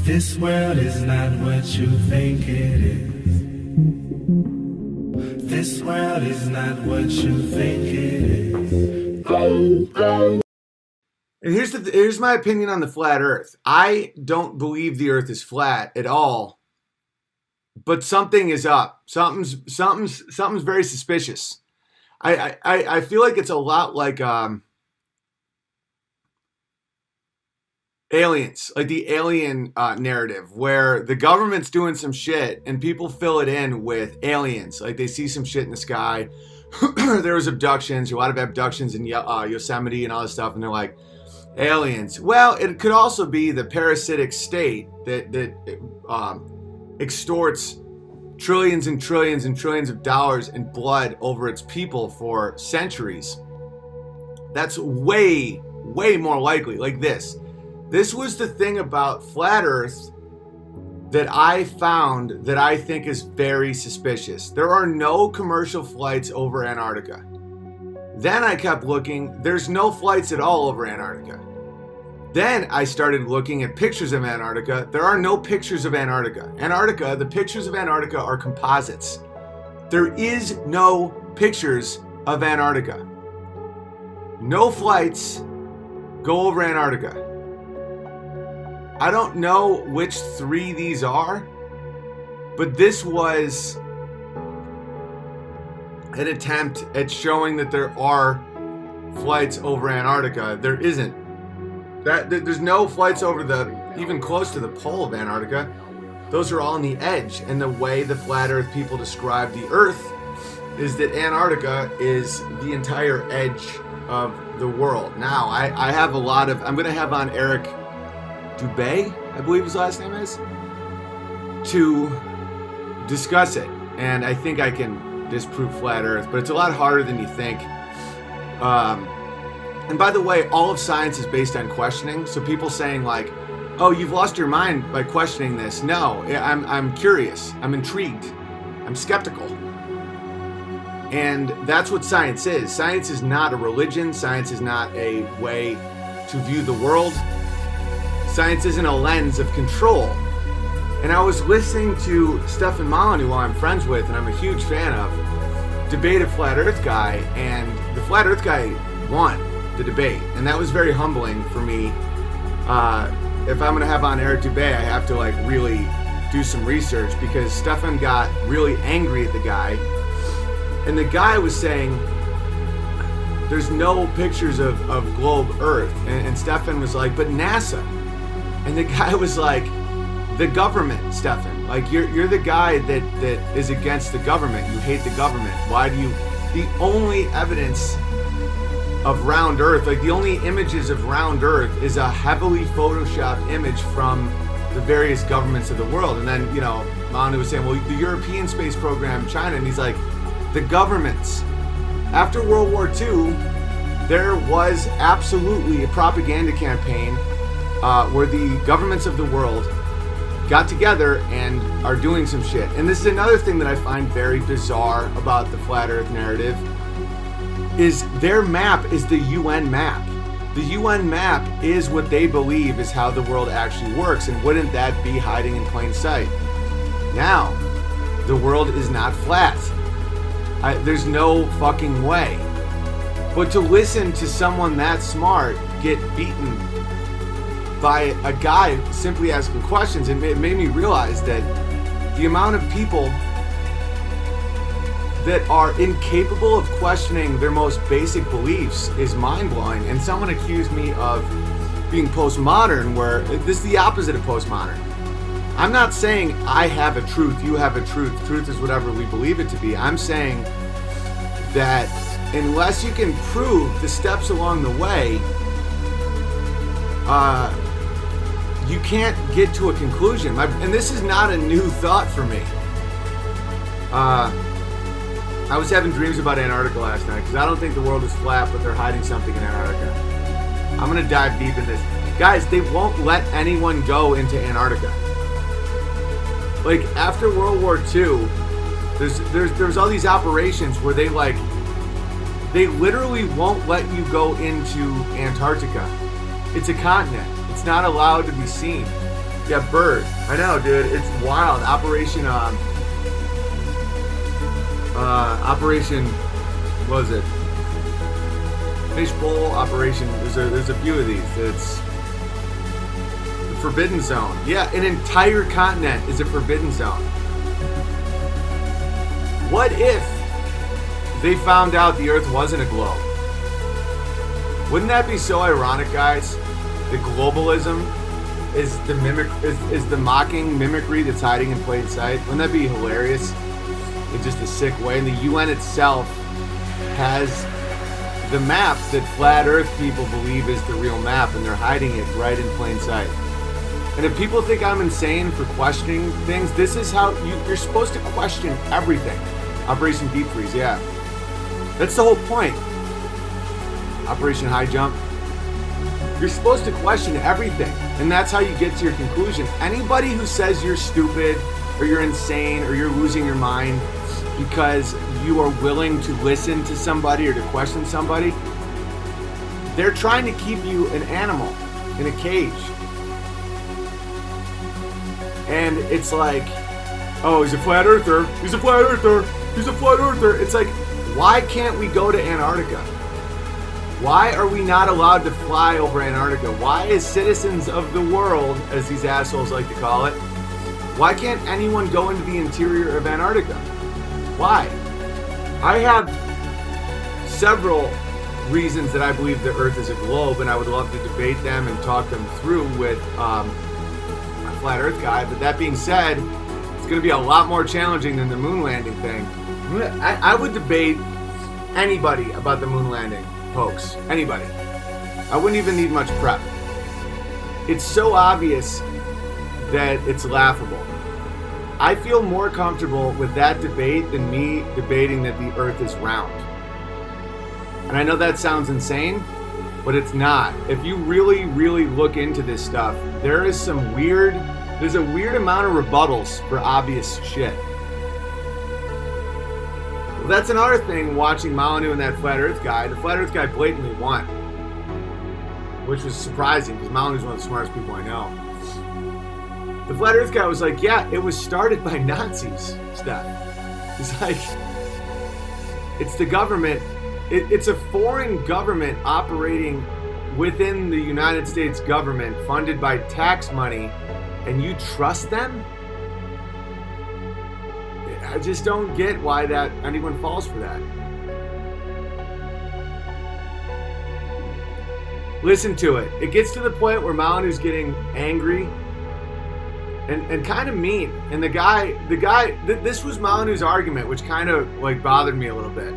This world is not what you think it is. This world is not what you think it is. And here's my opinion on the flat Earth. I don't believe the Earth is flat at all, but something is up. Something's very suspicious. I feel like it's a lot like aliens, like the alien narrative, where the government's doing some shit and people fill it in with aliens. Like they see some shit in the sky. There was abductions, a lot of abductions in Yosemite and all this stuff, and they're like, aliens. Well, it could also be the parasitic state that extorts trillions and trillions and trillions of dollars in blood over its people for centuries. That's way, way more likely. Like this. This was the thing about flat Earth that I found that I think is very suspicious. There are no commercial flights over Antarctica. Then I kept looking, there's no flights at all over Antarctica. Then I started looking at pictures of Antarctica. There are no pictures of Antarctica. The pictures of Antarctica are composites. There is no pictures of Antarctica. No flights go over Antarctica. I don't know which three these are, but this was an attempt at showing that there are flights over Antarctica. There isn't. There's no flights over even close to the pole of Antarctica. Those are all on the edge. And the way the flat Earth people describe the Earth is that Antarctica is the entire edge of the world. Now, I'm going to have on Eric Dubay, I believe his last name is, to discuss it. And I think I can disprove flat Earth, but it's a lot harder than you think. And by the way, all of science is based on questioning. So people saying like, oh, you've lost your mind by questioning this. No, I'm curious. I'm intrigued. I'm skeptical. And that's what science is. Science is not a religion. Science is not a way to view the world. Science isn't a lens of control. And I was listening to Stefan Molyneux, who I'm friends with and I'm a huge fan of, debate a flat Earth guy, and the flat Earth guy won the debate. And that was very humbling for me. If I'm going to have on Eric Dubay, I have to like really do some research, because Stefan got really angry at the guy. And the guy was saying, there's no pictures of globe Earth. And Stefan was like, but NASA. And the guy was like, the government, Stefan. Like, you're the guy that is against the government. You hate the government. Why do you... The only evidence of round Earth, like the only images of round Earth, is a heavily photoshopped image from the various governments of the world. And then, Molyneux was saying, well, the European space program, China, and he's like, the governments. After World War II, there was absolutely a propaganda campaign where the governments of the world got together and are doing some shit. And this is another thing that I find very bizarre about the flat Earth narrative, is their map is the UN map. The UN map is what they believe is how the world actually works, and wouldn't that be hiding in plain sight? Now, the world is not flat. There's no fucking way. But to listen to someone that smart get beaten by a guy simply asking questions, it made me realize that the amount of people that are incapable of questioning their most basic beliefs is mind-blowing. And someone accused me of being postmodern, where this is the opposite of postmodern. I'm not saying I have a truth, you have a truth. Truth is whatever we believe it to be. I'm saying that unless you can prove the steps along the way, you can't get to a conclusion. And this is not a new thought for me. I was having dreams about Antarctica last night, because I don't think the world is flat, but they're hiding something in Antarctica. I'm going to dive deep in this. Guys, they won't let anyone go into Antarctica. Like, after World War II, there's all these operations where they literally won't let you go into Antarctica. It's a continent. It's not allowed to be seen. Yeah, Bird. I know, dude. It's wild. Operation, what was it? Fishbowl Operation. There's a few of these. It's the Forbidden Zone. Yeah, an entire continent is a Forbidden Zone. What if they found out the Earth wasn't a globe? Wouldn't that be so ironic, guys? The globalism is the mocking mimicry that's hiding in plain sight. Wouldn't that be hilarious in just a sick way? And the UN itself has the map that flat Earth people believe is the real map, and they're hiding it right in plain sight. And if people think I'm insane for questioning things, this is how you're supposed to question everything. Operation Deep Freeze, yeah. That's the whole point. Operation High Jump. You're supposed to question everything, and that's how you get to your conclusion. Anybody who says you're stupid or you're insane or you're losing your mind because you are willing to listen to somebody or to question somebody, they're trying to keep you an animal in a cage. And it's like, oh, he's a flat earther, he's a flat earther, he's a flat earther. It's like, why can't we go to Antarctica? Why are we not allowed to fly over Antarctica? Why, as citizens of the world, as these assholes like to call it, why can't anyone go into the interior of Antarctica? Why? I have several reasons that I believe the Earth is a globe, and I would love to debate them and talk them through with a flat Earth guy. But that being said, it's going to be a lot more challenging than the moon landing thing. I would debate anybody about the moon landing hoax. Anybody. I wouldn't even need much prep. It's so obvious that it's laughable. I feel more comfortable with that debate than me debating that the Earth is round. And I know that sounds insane, but it's not. If you really, really look into this stuff, there's a weird amount of rebuttals for obvious shit. Well, that's another thing watching Molyneux and that flat Earth guy. The flat Earth guy blatantly won, which was surprising because Molyneux's one of the smartest people I know. The flat Earth guy was like, yeah, it was started by Nazis, Steph. He's like, it's the government. It's a foreign government operating within the United States government, funded by tax money, and you trust them? I just don't get why that anyone falls for that. Listen to it. It gets to the point where Molyneux's getting angry and kind of mean. And the guy, this was Molyneux's argument, which kind of like bothered me a little bit.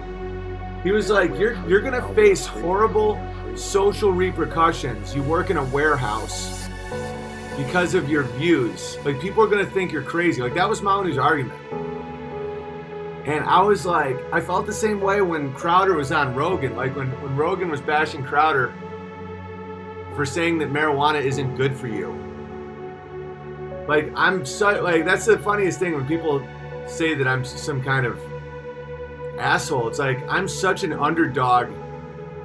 He was like, you're gonna face horrible social repercussions. You work in a warehouse because of your views. Like, people are gonna think you're crazy. Like, that was Molyneux's argument. And I was like, I felt the same way when Crowder was on Rogan. Like when Rogan was bashing Crowder for saying that marijuana isn't good for you. Like, that's the funniest thing when people say that I'm some kind of asshole. It's like, I'm such an underdog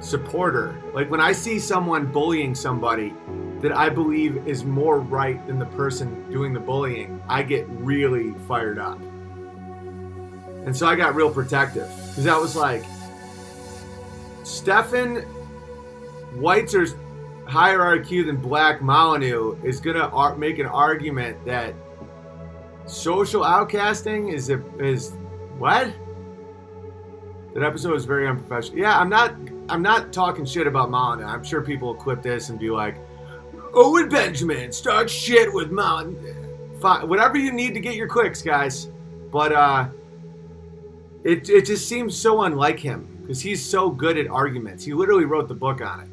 supporter. Like, when I see someone bullying somebody that I believe is more right than the person doing the bullying, I get really fired up. And so I got real protective, because I was like, Stefan, whites are higher IQ than black Molyneux is gonna make an argument that social outcasting is what? That episode was very unprofessional. Yeah, I'm not talking shit about Molyneux. I'm sure people will clip this and be like, Owen Benjamin starts shit with Molyneux. Fine, whatever you need to get your clicks, guys. But it just seems so unlike him, because he's so good at arguments. He literally wrote the book on it.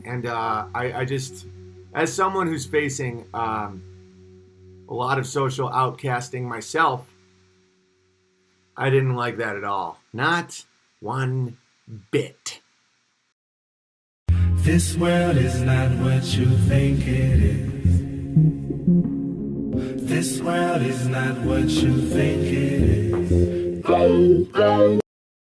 And I just, as someone who's facing a lot of social outcasting myself, I didn't like that at all. Not one bit. This world is not what you think it is. This world is not what you think it is.